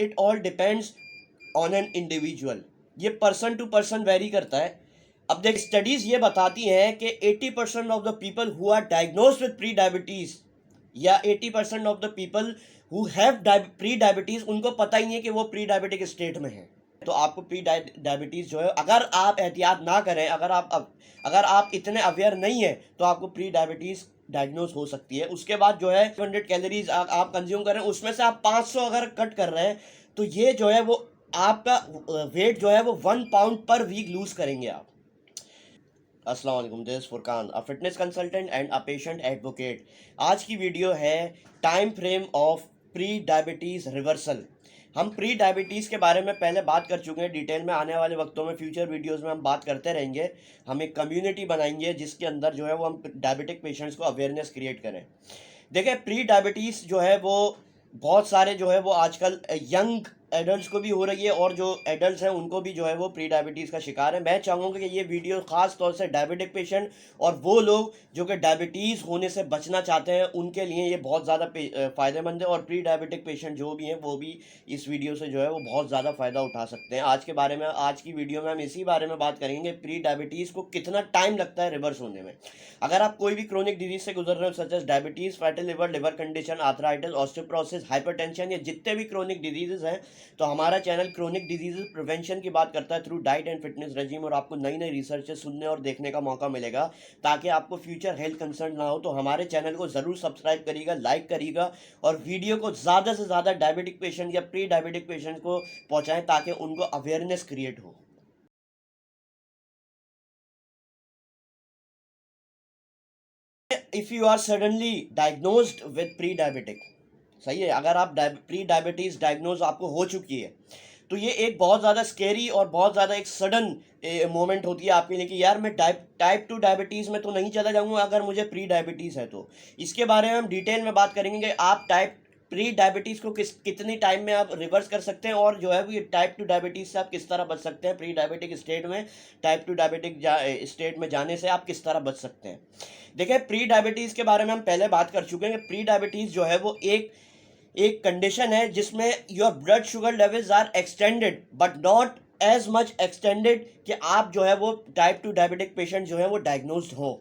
It all depends on an individual. ये person to person very करता है। अब देख, स्टडीज ये बताती हैं कि 80% of the people who are diagnosed with pre diabetes या 80% of the people who have pre diabetes, उनको पता ही नहीं है कि वो प्री डायबिटिक स्टेट में है। तो आपको प्री डायबिटीज जो है, अगर आप एहतियात ना करें, अगर आप इतने अवेयर नहीं है, तो आपको प्री डायबिटीज डायग्नोज हो सकती है। उसके बाद जो है 200 कैलोरीज आप कंज्यूम कर रहे हैं, उसमें से आप 500 अगर कट कर रहे हैं, तो ये जो है वो आपका वेट जो है वो 1 पाउंड पर वीक लूज करेंगे आप। अस्सलाम वालेकुम, this is Furqan, a fitness consultant and a patient advocate. आज की वीडियो है time frame of pre diabetes reversal. हम प्री डायबिटीज़ के बारे में पहले बात कर चुके हैं डिटेल में। आने वाले वक्तों में फ्यूचर वीडियोस में हम बात करते रहेंगे। हम एक कम्युनिटी बनाएंगे जिसके अंदर जो है वो हम डायबिटिक पेशेंट्स को अवेयरनेस क्रिएट करें। देखिए, प्री डायबिटीज़ जो है वो बहुत सारे जो है वो आजकल यंग एडल्ट्स को भी हो रही है, और जो एडल्ट्स हैं उनको भी जो है वो प्री डायबिटीज़ का शिकार है। मैं चाहूँगा कि ये वीडियो ख़ास तौर से डायबिटिक पेशेंट और वो लोग जो कि डायबिटीज़ होने से बचना चाहते हैं उनके लिए ये बहुत ज़्यादा फ़ायदेमंद है, और प्री डायबिटिक पेशेंट जो भी हैं वो भी इस वीडियो से जो है वो बहुत ज़्यादा फ़ायदा उठा सकते हैं। आज की वीडियो में हम इसी बारे में बात करेंगे, प्री डायबिटीज़ को कितना टाइम लगता है रिवर्स होने में। अगर आप कोई भी क्रोनिक डिजीज से गुजर रहे हो, such as diabetes, fatty liver condition, arthritis, osteoporosis, hypertension, या जितने भी क्रोनिक डिजीजेज हैं, तो हमारा चैनल क्रोनिक डिजीजेज प्रिवेंशन की बात करता है through diet and fitness regime, और आपको नई नई रिसर्चेस सुनने और देखने का मौका मिलेगा ताकि आपको फ्यूचर हेल्थ कंसर्न ना हो। तो हमारे चैनल को ज़रूर सब्सक्राइब करिएगा, लाइक करिएगा, और वीडियो को ज़्यादा से ज़्यादा डायबिटिक पेशेंट या प्री डायबिटिक पेशेंट को पहुँचाएँ ताकि उनको अवेयरनेस क्रिएट हो। If you are suddenly diagnosed with pre diabetic, सही है, अगर आप प्री डायबिटीज़ डायग्नोज आपको हो चुकी है, तो ये एक बहुत ज़्यादा स्केरी और बहुत ज़्यादा एक सडन मोमेंट होती है आपके लिए कि यार मैं टाइप 2 डायबिटीज़ में तो नहीं चला जाऊंगा अगर मुझे प्री डायबिटीज़ है। तो इसके बारे में हम डिटेल में बात करेंगे कि आप प्री डायबिटीज़ को कितनी टाइम में आप रिवर्स कर सकते हैं, और जो है वो ये टाइप 2 डायबिटीज़ से आप किस तरह बच सकते हैं। प्री डायबिटिक स्टेट में टाइप 2 डायबिटिक स्टेट में जाने से आप किस तरह बच सकते हैं। देखिए, प्री डायबिटीज़ के बारे में हम पहले बात कर चुके हैं कि प्री डायबिटीज़ जो है वो एक कंडीशन है जिसमें your blood sugar levels are extended but not as much extended कि आप जो है वो टाइप 2 डायबिटिक पेशेंट जो है वो डायग्नोज्ड हो।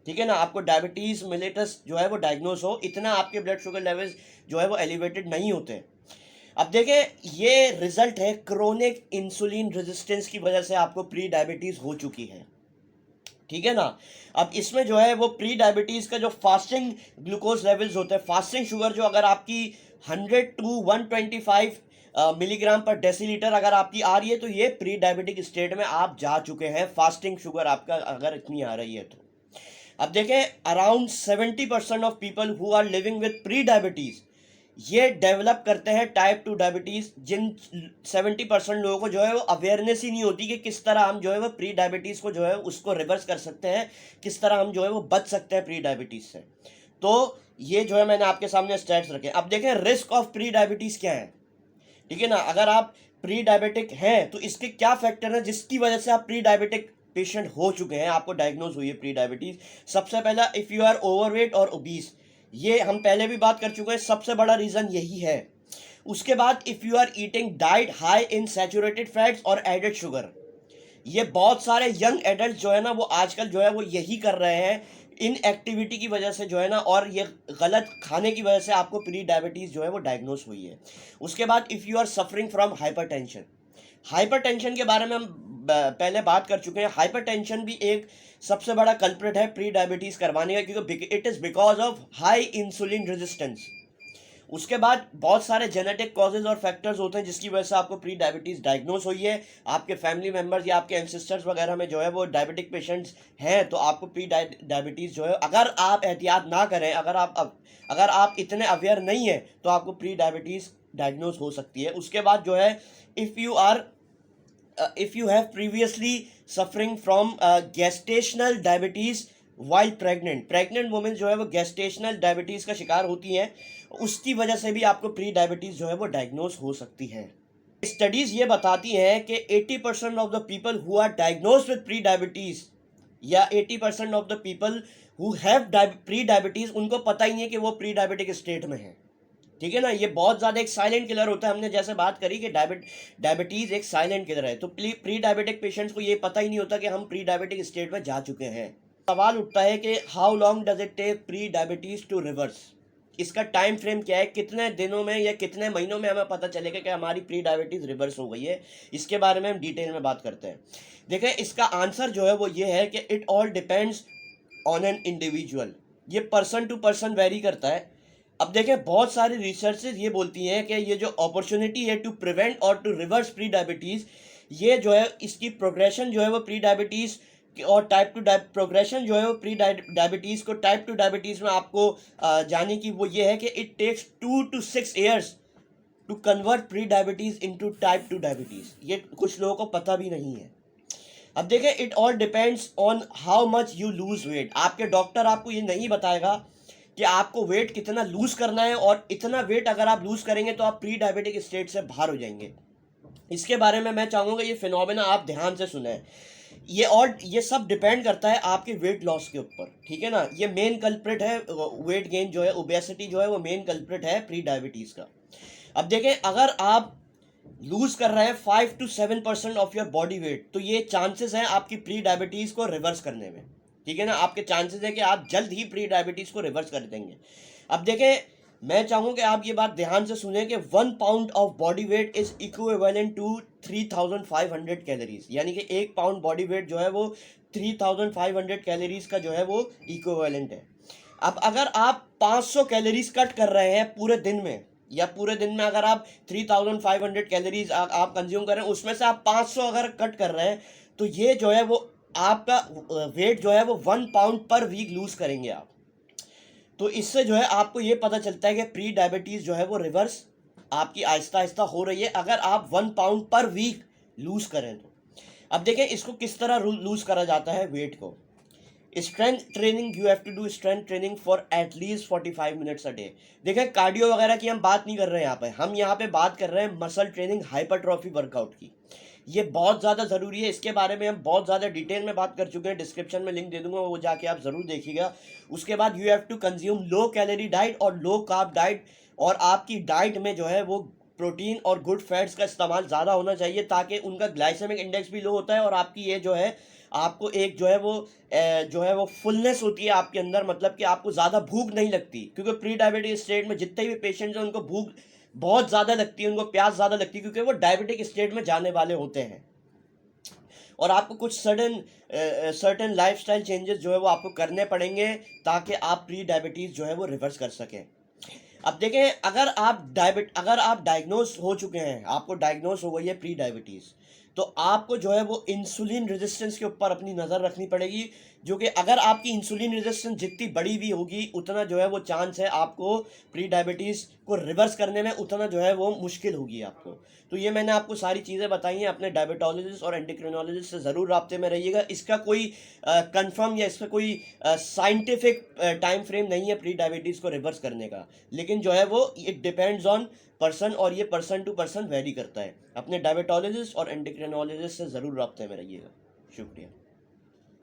ठीक है ना, आपको डायबिटीज़ मिलेटस जो है वो डायग्नोज हो, इतना आपके ब्लड शुगर लेवल्स जो है वो एलिवेटेड नहीं होते। अब देखें, ये रिजल्ट है क्रोनिक इंसुलिन रेजिस्टेंस की वजह से आपको प्री डायबिटीज़ हो चुकी है। ठीक है ना। अब इसमें जो है वो प्री डायबिटीज़ का जो फास्टिंग ग्लूकोज लेवल्स होते हैं, फास्टिंग शुगर जो अगर आपकी 100 टू 125 मिलीग्राम पर डेसीलीटर अगर आपकी आ रही है, तो ये प्री डायबिटिक स्टेट में आप जा चुके हैं। फास्टिंग शुगर आपका अगर इतनी आ रही है तो अब देखें, around 70% of people who are living with pre diabetes ये डेवलप करते हैं टाइप 2 डायबिटीज़। जिन 70% लोगों को जो है वो अवेयरनेस ही नहीं होती कि किस तरह हम जो है वो प्री डायबिटीज़ को जो है उसको रिवर्स कर सकते हैं, किस तरह हम जो है वो बच सकते हैं प्री डायबिटीज़ से। तो ये जो है मैंने आपके सामने स्टैट्स रखे। अब देखें, रिस्क ऑफ प्री डायबिटीज़ क्या है। ठीक है ना, अगर आप प्री डायबिटिक हैं तो इसके क्या फैक्टर हैं जिसकी वजह से आप प्री डायबिटिक पेशेंट हो चुके हैं, आपको डायग्नोज हुई है प्री डायबिटीज़। सबसे पहला, इफ़ यू आर ओवरवेट और ओबीस, ये हम पहले भी बात कर चुके हैं, सबसे बड़ा रीज़न यही है। उसके बाद, if you are eating diet high in saturated fats और एडेड शुगर, ये बहुत सारे यंग एडल्ट जो है ना वो आजकल जो है वो यही कर रहे हैं इन एक्टिविटी की वजह से जो है ना, और ये गलत खाने की वजह से आपको प्री डायबिटीज़ जो है वो डायग्नोज हुई है। उसके बाद, if you are suffering from hypertension, hypertension के बारे में हम पहले बात कर चुके हैं। हाइपरटेंशन भी एक सबसे बड़ा कल्प्रिट है प्री डायबिटीज़ करवाने का, क्योंकि it is because of high insulin resistance. उसके बाद बहुत सारे जेनेटिक कॉजेज और फैक्टर्स होते हैं जिसकी वजह से आपको प्री डायबिटीज़ डायग्नोज हुई है। आपके फैमिली मेम्बर्स या आपके एंसेस्टर्स वगैरह में जो है वो डायबिटिक पेशेंट्स हैं, तो आपको प्री डायबिटीज़ जो है, अगर आप एहतियात ना करें, अगर आप इतने अवेयर नहीं हैं, तो आपको प्री डायबिटीज़ डायग्नोज हो सकती है। उसके बाद जो है, if you have previously suffering from gestational diabetes while pregnant women जो है वो गेस्टेशनल डायबिटीज़ का शिकार होती हैं, उसकी वजह से भी आपको प्री डायबिटीज़ जो है वो डायग्नोज हो सकती है। स्टडीज़ ये बताती हैं कि 80% of the people who are diagnosed with pre diabetes या 80% of the people who have pre diabetes, उनको पता ही नहीं है कि वो प्री डायबिटिक स्टेट में है। ठीक है ना, ये बहुत ज़्यादा एक साइलेंट किलर होता है। हमने जैसे बात करी कि डायबिटीज़ एक साइलेंट किलर है, तो प्री डायबिटिक पेशेंट्स को ये पता ही नहीं होता कि हम प्री डायबिटिक स्टेट में जा चुके हैं। सवाल उठता है कि how long does it take pre diabetes to reverse, इसका टाइम फ्रेम क्या है, कितने दिनों में या कितने महीनों में हमें पता चलेगा कि हमारी प्री डायबिटीज़ रिवर्स हो गई है। इसके बारे में हम डिटेल में बात करते हैं। देखें, इसका आंसर जो है वो ये है कि it all depends on an individual, ये पर्सन टू पर्सन वेरी करता है। अब देखें, बहुत सारी रिसर्चेज ये बोलती हैं कि ये जो अपॉर्चुनिटी है टू प्रिवेंट और टू रिवर्स प्री डायबिटीज़, ये जो है इसकी प्रोग्रेशन जो है वो प्री डायबिटीज़ और टाइप टू प्रोग्रेशन जो है वो प्री डायबिटीज़ को टाइप टू डायबिटीज़ में आपको जाने की वो ये है कि it takes 2 to 6 years to convert pre diabetes into type two diabetes. ये कुछ लोगों को पता भी नहीं है। अब देखें, it all depends on how much you lose weight. आपके डॉक्टर आपको ये नहीं बताएगा कि आपको वेट कितना लूज करना है, और इतना वेट अगर आप लूज करेंगे तो आप प्री डायबिटिक स्टेट से बाहर हो जाएंगे। इसके बारे में मैं चाहूँगा ये फिनोमेना आप ध्यान से सुने। ये सब डिपेंड करता है आपके वेट लॉस के ऊपर, ठीक है ना। ये मेन कल्प्रिट है, वेट गेन जो है, ओबेसिटी जो है वो मेन कल्प्रिट है प्री डायबिटीज़ का। अब देखें, अगर आप लूज कर रहे हैं 5 to 7% of your body weight, तो ये चांसेस हैं आपकी प्री डायबिटीज़ को रिवर्स करने में, ठीक है ना। आपके चांसेस है कि आप जल्द ही प्री डायबिटीज़ को रिवर्स कर देंगे। अब देखें, मैं चाहूँगा कि आप ये बात ध्यान से सुने कि 1 pound of body weight is equivalent to 3500 calories, यानी कि 1 pound बॉडी वेट जो है वो 3500 कैलोरीज का जो है वो इक्विवेलेंट है। अब अगर आप 500 कैलोरीज कट कर रहे हैं पूरे दिन में, या पूरे दिन में अगर आप 3500 कैलोरीज आप कंज्यूम कर रहे हैं, उसमें से आप 500 अगर कट कर रहे हैं, तो ये जो है वो आपका वेट जो है वो 1 pound पर वीक लूज करेंगे आप। तो इससे जो है आपको ये पता चलता है कि प्री डायबिटीज़ जो है वो रिवर्स आपकी आहिस्ता आहिस्ता हो रही है, अगर आप 1 pound पर वीक लूज करें तो। अब देखें, इसको किस तरह लूज करा जाता है वेट को। Strength training, you have to do strength training for at least 45 minutes a day. देखें, कार्डियो वगैरह की हम बात नहीं कर रहे हैं यहाँ पे, हम यहाँ पे बात कर रहे हैं मसल ट्रेनिंग, हाइपरट्रॉफी वर्कआउट की। ये बहुत ज़्यादा ज़रूरी है, इसके बारे में हम बहुत ज़्यादा डिटेल में बात कर चुके हैं, डिस्क्रिप्शन में लिंक दे दूंगा, वो जाके आप ज़रूर देखिएगा। उसके बाद you have to consume low calorie diet और लो कार्ब डाइट, और आपकी डाइट में जो है वो प्रोटीन और गुड फैट्स का इस्तेमाल ज़्यादा होना चाहिए, ताकि उनका ग्लाइसेमिक इंडेक्स भी लो होता है, और आपकी ये जो है आपको एक जो है वो फुलनेस होती है आपके अंदर, मतलब कि आपको ज़्यादा भूख नहीं लगती, क्योंकि प्री डायबिटिक स्टेट में जितने भी पेशेंट्स हैं उनको भूख बहुत ज़्यादा लगती है, उनको प्यास ज़्यादा लगती है, क्योंकि वो डायबिटिक स्टेट में जाने वाले होते हैं। और आपको कुछ सर्टेन लाइफस्टाइल चेंजेस जो है वो आपको करने पड़ेंगे, ताकि आप प्री डायबिटीज़ जो है वो रिवर्स कर सकें। अब देखें, अगर आप डायग्नोज हो चुके हैं, आपको डायग्नोज हो गई है प्री डायबिटीज़, तो आपको जो है वो इंसुलिन रेजिस्टेंस के ऊपर अपनी नज़र रखनी पड़ेगी, जो कि अगर आपकी इंसुलिन रेजिस्टेंस जितनी बड़ी हुई होगी, उतना जो है वो चांस है आपको प्री डायबिटीज़ को रिवर्स करने में उतना जो है वो मुश्किल होगी आपको। तो ये मैंने आपको सारी चीज़ें बताई हैं, अपने डायबिटोलॉजिस्ट और एंडोक्रिनोलॉजिस्ट से ज़रूर राब्ते में रहिएगा। इसका कोई कंफर्म या इसका कोई साइंटिफिक टाइम फ्रेम नहीं है प्री डायबिटीज़ को रिवर्स करने का, लेकिन जो है वो इट डिपेंड्स ऑन पर्सन, और ये पर्सन टू पर्सन वेरी करता है। अपने डायबिटोलॉजिस्ट और एंडोक्रिनोलॉजिस्ट से ज़रूर राब्ते में रहिएगा। शुक्रिया।